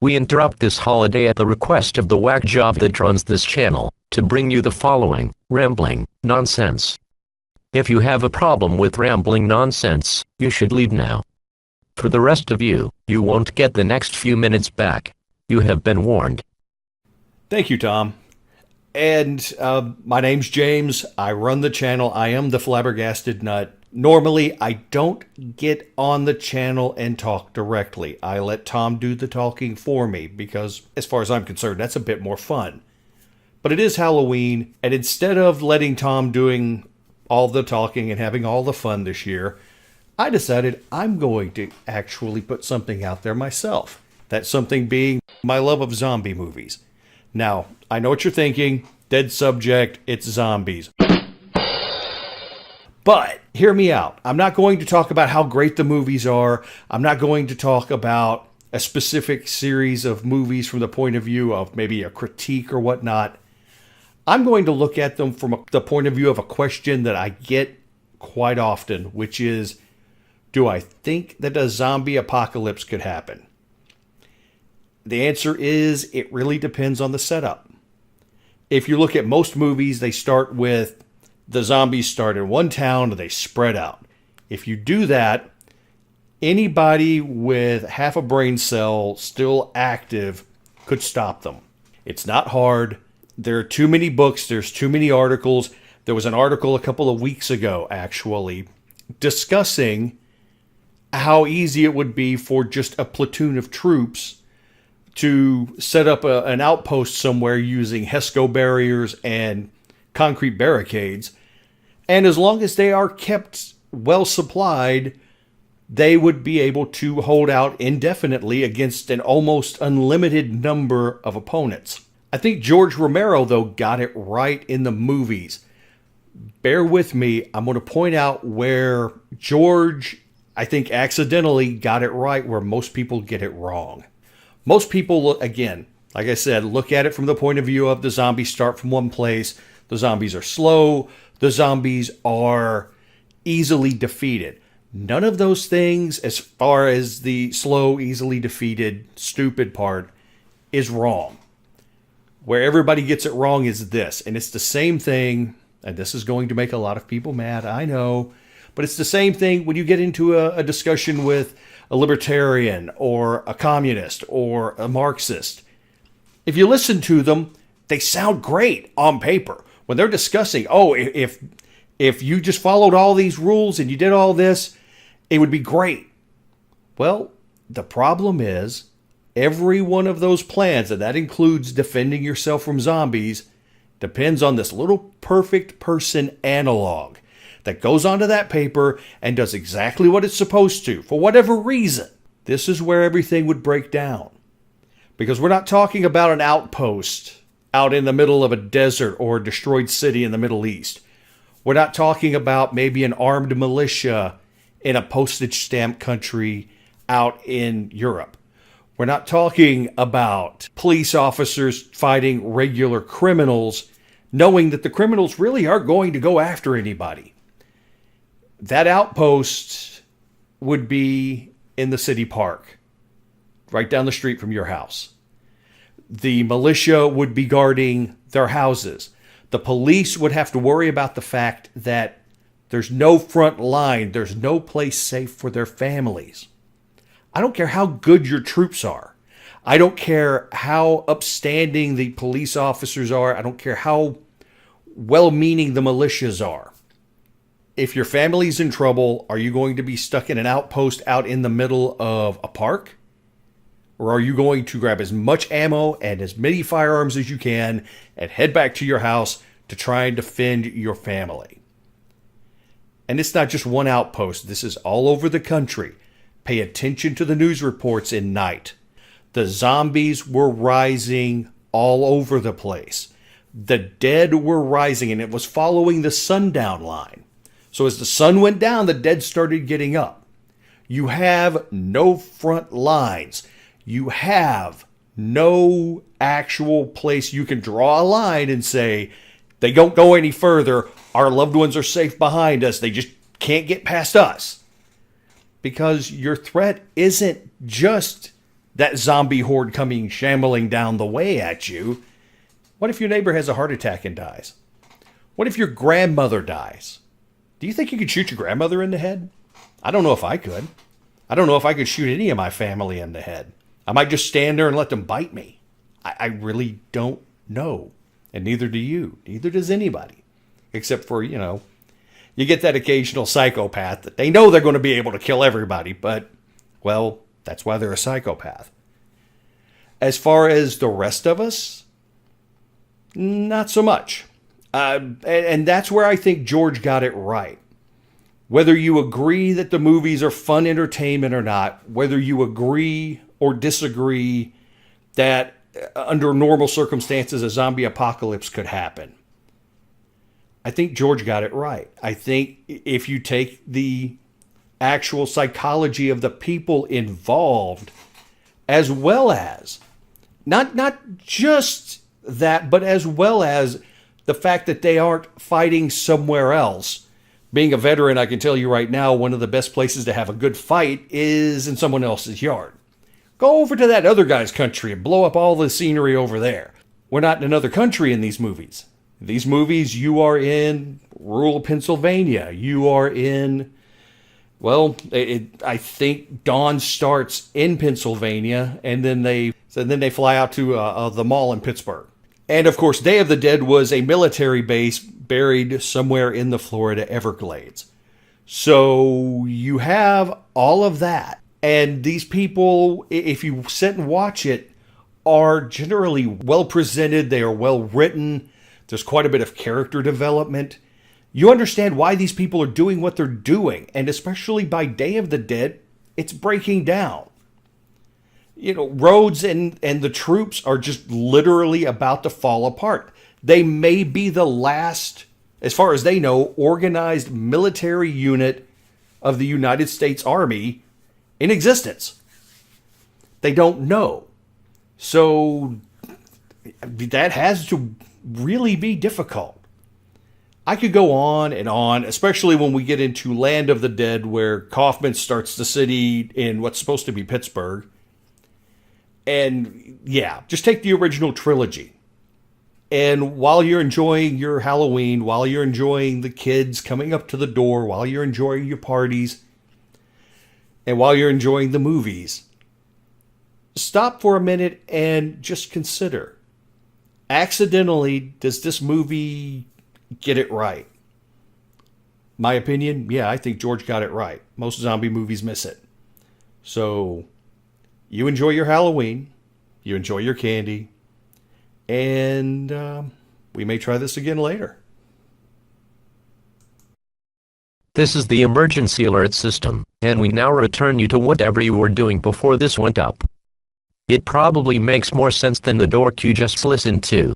We interrupt this holiday at the request of the whack job that runs this channel, to bring you the following, rambling nonsense. If you have a problem with rambling nonsense, you should leave now. For the rest of you, you won't get the next few minutes back. You have been warned. Thank you, Tom. And my name's James. I run the channel. I am the Flabbergasted Nut. Normally, I don't get on the channel and talk directly. I let Tom do the talking for me because, as far as I'm concerned, that's a bit more fun. But it is Halloween, and instead of letting Tom doing all the talking and having all the fun this year, I decided I'm going to actually put something out there myself. That something being my love of zombie movies. Now, I know what you're thinking. Dead subject, it's zombies. But hear me out. I'm not going to talk about how great the movies are. I'm not going to talk about a specific series of movies from the point of view of maybe a critique or whatnot. I'm going to look at them from the point of view of a question that I get quite often, which is, do I think that a zombie apocalypse could happen? The answer is, it really depends on the setup. If you look at most movies, they start with the zombies start in one town and they spread out. If you do that, anybody with half a brain cell still active could stop them. It's not hard. There are too many books. There's too many articles. There was an article a couple of weeks ago, actually, discussing how easy it would be for just a platoon of troops to set up an outpost somewhere using HESCO barriers and concrete barricades. And as long as they are kept well supplied, they would be able to hold out indefinitely against an almost unlimited number of opponents. I think George Romero, though, got it right in the movies. Bear with me. I'm going to point out where George, I think, accidentally got it right, where most people get it wrong. Most people, again, like I said, look at it from the point of view of the zombies start from one place. The zombies are slow. The zombies are easily defeated. None of those things, as far as the slow, easily defeated, stupid part, is wrong. Where everybody gets it wrong is this. And it's the same thing, and this is going to make a lot of people mad, I know. But it's the same thing when you get into a discussion with a libertarian or a communist or a Marxist. If you listen to them, they sound great on paper. When they're discussing, if you just followed all these rules and you did all this, it would be great. Well, the problem is every one of those plans, and that includes defending yourself from zombies, depends on this little perfect person analog that goes onto that paper and does exactly what it's supposed to, for whatever reason. This is where everything would break down. Because we're not talking about an outpost out in the middle of a desert or a destroyed city in the Middle East. We're not talking about maybe an armed militia in a postage stamp country out in Europe. We're not talking about police officers fighting regular criminals, knowing that the criminals really aren't going to go after anybody. That outpost would be in the city park, right down the street from your house. The militia would be guarding their houses. The police would have to worry about the fact that there's no front line, there's no place safe for their families. I don't care how good your troops are. I don't care how upstanding the police officers are. I don't care how well-meaning the militias are. If your family's in trouble, are you going to be stuck in an outpost out in the middle of a park? Or are you going to grab as much ammo and as many firearms as you can and head back to your house to try and defend your family? And it's not just one outpost. This is all over the country. Pay attention to the news reports at night. The zombies were rising all over the place. The dead were rising, and it was following the sundown line. So as the sun went down, the dead started getting up. You have no front lines. You have no actual place you can draw a line and say, they don't go any further. Our loved ones are safe behind us. They just can't get past us. Because your threat isn't just that zombie horde coming shambling down the way at you. What if your neighbor has a heart attack and dies? What if your grandmother dies? Do you think you could shoot your grandmother in the head? I don't know if I could. I don't know if I could shoot any of my family in the head. I might just stand there and let them bite me. I really don't know. And neither do you. Neither does anybody. Except for, you get that occasional psychopath that they know they're going to be able to kill everybody, but, well, that's why they're a psychopath. As far as the rest of us, not so much. And that's where I think George got it right. Whether you agree that the movies are fun entertainment or not, whether you agree or disagree that under normal circumstances a zombie apocalypse could happen, I think George got it right. I think if you take the actual psychology of the people involved, as well as, not just that, but as well as the fact that they aren't fighting somewhere else. Being a veteran, I can tell you right now, one of the best places to have a good fight is in someone else's yard. Go over to that other guy's country and blow up all the scenery over there. We're not in another country in these movies. In these movies, you are in rural Pennsylvania. You are in, well, I think Dawn starts in Pennsylvania, and then they fly out to the mall in Pittsburgh. And of course, Day of the Dead was a military base buried somewhere in the Florida Everglades. So you have all of that. And these people, if you sit and watch it, are generally well presented. They are well written. There's quite a bit of character development. You understand why these people are doing what they're doing. And especially by Day of the Dead, it's breaking down. Rhodes and the troops are just literally about to fall apart. They may be the last, as far as they know, organized military unit of the United States Army in existence. They don't know. So that has to really be difficult. I could go on and on, especially when we get into Land of the Dead, where Kaufman starts the city in what's supposed to be Pittsburgh. And yeah, just take the original trilogy. And while you're enjoying your Halloween, while you're enjoying the kids coming up to the door, while you're enjoying your parties, and while you're enjoying the movies, stop for a minute and just consider, accidentally, does this movie get it right? My opinion, yeah, I think George got it right. Most zombie movies miss it. So you enjoy your Halloween, you enjoy your candy, and we may try this again later. This is the emergency alert system, and we now return you to whatever you were doing before this went up. It probably makes more sense than the dork you just listened to.